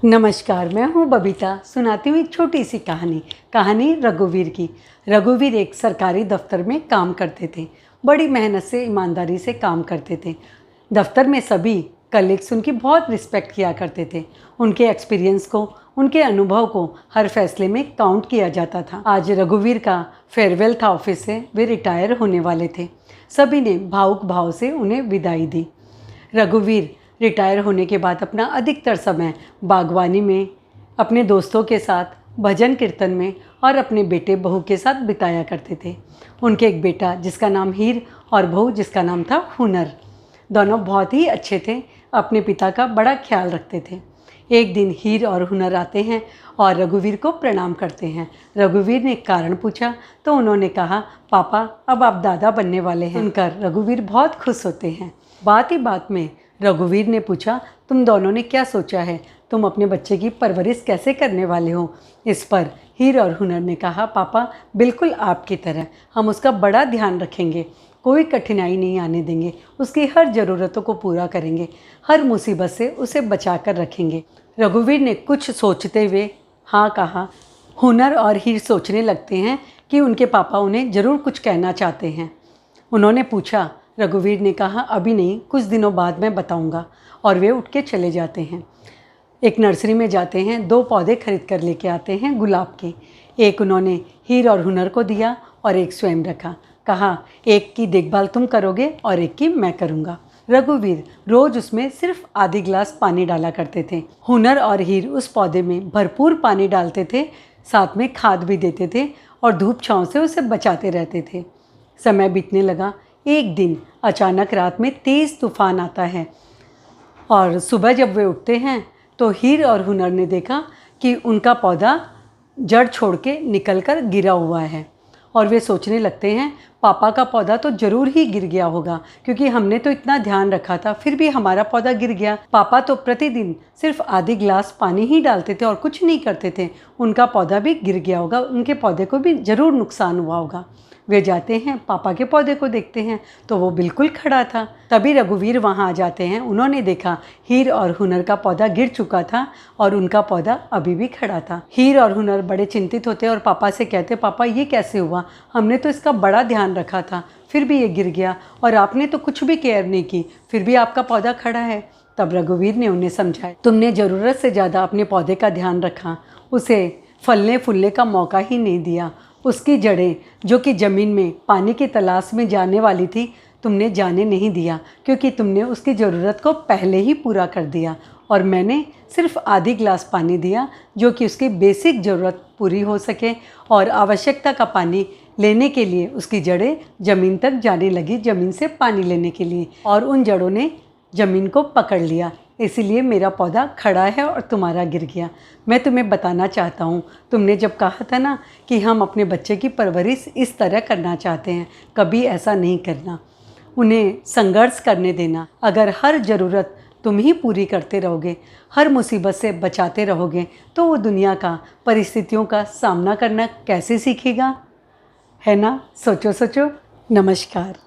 नमस्कार, मैं हूँ बबीता। सुनाती हूँ एक छोटी सी कहानी रघुवीर की। रघुवीर एक सरकारी दफ्तर में काम करते थे। बड़ी मेहनत से, ईमानदारी से काम करते थे। दफ्तर में सभी कलीग्स उनकी बहुत रिस्पेक्ट किया करते थे। उनके एक्सपीरियंस को, उनके अनुभव को हर फैसले में काउंट किया जाता था। आज रघुवीर का फेयरवेल था ऑफिस से। वे रिटायर होने वाले थे। सभी ने भावुक भाव से उन्हें विदाई दी। रघुवीर रिटायर होने के बाद अपना अधिकतर समय बागवानी में, अपने दोस्तों के साथ, भजन कीर्तन में और अपने बेटे बहू के साथ बिताया करते थे। उनके एक बेटा जिसका नाम हीर और बहू जिसका नाम था हुनर। दोनों बहुत ही अच्छे थे, अपने पिता का बड़ा ख्याल रखते थे। एक दिन हीर और हुनर आते हैं और रघुवीर को प्रणाम करते हैं। रघुवीर ने कारण पूछा तो उन्होंने कहा, पापा अब आप दादा बनने वाले हैं। सुनकर रघुवीर बहुत खुश होते हैं। बात ही बात में रघुवीर ने पूछा, तुम दोनों ने क्या सोचा है? तुम अपने बच्चे की परवरिश कैसे करने वाले हो? इस पर हीर और हुनर ने कहा, पापा बिल्कुल आपकी तरह हम उसका बड़ा ध्यान रखेंगे, कोई कठिनाई नहीं आने देंगे, उसकी हर ज़रूरतों को पूरा करेंगे, हर मुसीबत से उसे बचा कर रखेंगे। रघुवीर ने कुछ सोचते हुए हाँ कहा। हुनर और हीर सोचने लगते हैं कि उनके पापा उन्हें ज़रूर कुछ कहना चाहते हैं। उन्होंने पूछा। रघुवीर ने कहा, अभी नहीं, कुछ दिनों बाद मैं बताऊंगा। और वे उठ के चले जाते हैं। एक नर्सरी में जाते हैं, 2 पौधे खरीद कर लेके आते हैं गुलाब के। एक उन्होंने हीर और हुनर को दिया और एक स्वयं रखा। कहा, एक की देखभाल तुम करोगे और एक की मैं करूँगा। रघुवीर रोज़ उसमें सिर्फ आधी गिलास पानी डाला करते थे। हुनर और हीर उस पौधे में भरपूर पानी डालते थे, साथ में खाद भी देते थे और धूप छाँव से उसे बचाते रहते थे। समय बीतने लगा। एक दिन अचानक रात में तेज़ तूफान आता है और सुबह जब वे उठते हैं तो हीर और हुनर ने देखा कि उनका पौधा जड़ छोड़ के निकल कर गिरा हुआ है। और वे सोचने लगते हैं, पापा का पौधा तो ज़रूर ही गिर गया होगा, क्योंकि हमने तो इतना ध्यान रखा था, फिर भी हमारा पौधा गिर गया। पापा तो प्रतिदिन सिर्फ आधी गिलास पानी ही डालते थे और कुछ नहीं करते थे, उनका पौधा भी गिर गया होगा, उनके पौधे को भी ज़रूर नुकसान हुआ होगा। वे जाते हैं, पापा के पौधे को देखते हैं तो वो बिल्कुल खड़ा था। तभी रघुवीर वहाँ आ जाते हैं। उन्होंने देखा हीर और हुनर का पौधा गिर चुका था और उनका पौधा अभी भी खड़ा था। हीर और हुनर बड़े चिंतित होते और पापा से कहते, पापा ये कैसे हुआ? हमने तो इसका बड़ा ध्यान रखा था, फिर भी ये गिर गया और आपने तो कुछ भी केयर नहीं की, फिर भी आपका पौधा खड़ा है। तब रघुवीर ने उन्हें समझाया, तुमने ज़रूरत से ज़्यादा अपने पौधे का ध्यान रखा, उसे फलने फूलने का मौका ही नहीं दिया। उसकी जड़ें जो कि ज़मीन में पानी की तलाश में जाने वाली थी, तुमने जाने नहीं दिया, क्योंकि तुमने उसकी ज़रूरत को पहले ही पूरा कर दिया और मैंने सिर्फ आधी गिलास पानी दिया, जो कि उसकी बेसिक ज़रूरत पूरी हो सके और आवश्यकता का पानी लेने के लिए उसकी जड़ें ज़मीन तक जाने लगी, ज़मीन से पानी लेने के लिए, और उन जड़ों ने ज़मीन को पकड़ लिया। इसीलिए मेरा पौधा खड़ा है और तुम्हारा गिर गया। मैं तुम्हें बताना चाहता हूँ, तुमने जब कहा था ना कि हम अपने बच्चे की परवरिश इस तरह करना चाहते हैं, कभी ऐसा नहीं करना, उन्हें संघर्ष करने देना। अगर हर ज़रूरत तुम ही पूरी करते रहोगे, हर मुसीबत से बचाते रहोगे, तो वो दुनिया का, परिस्थितियों का सामना करना कैसे सीखेगा? है ना? सोचो सोचो। नमस्कार।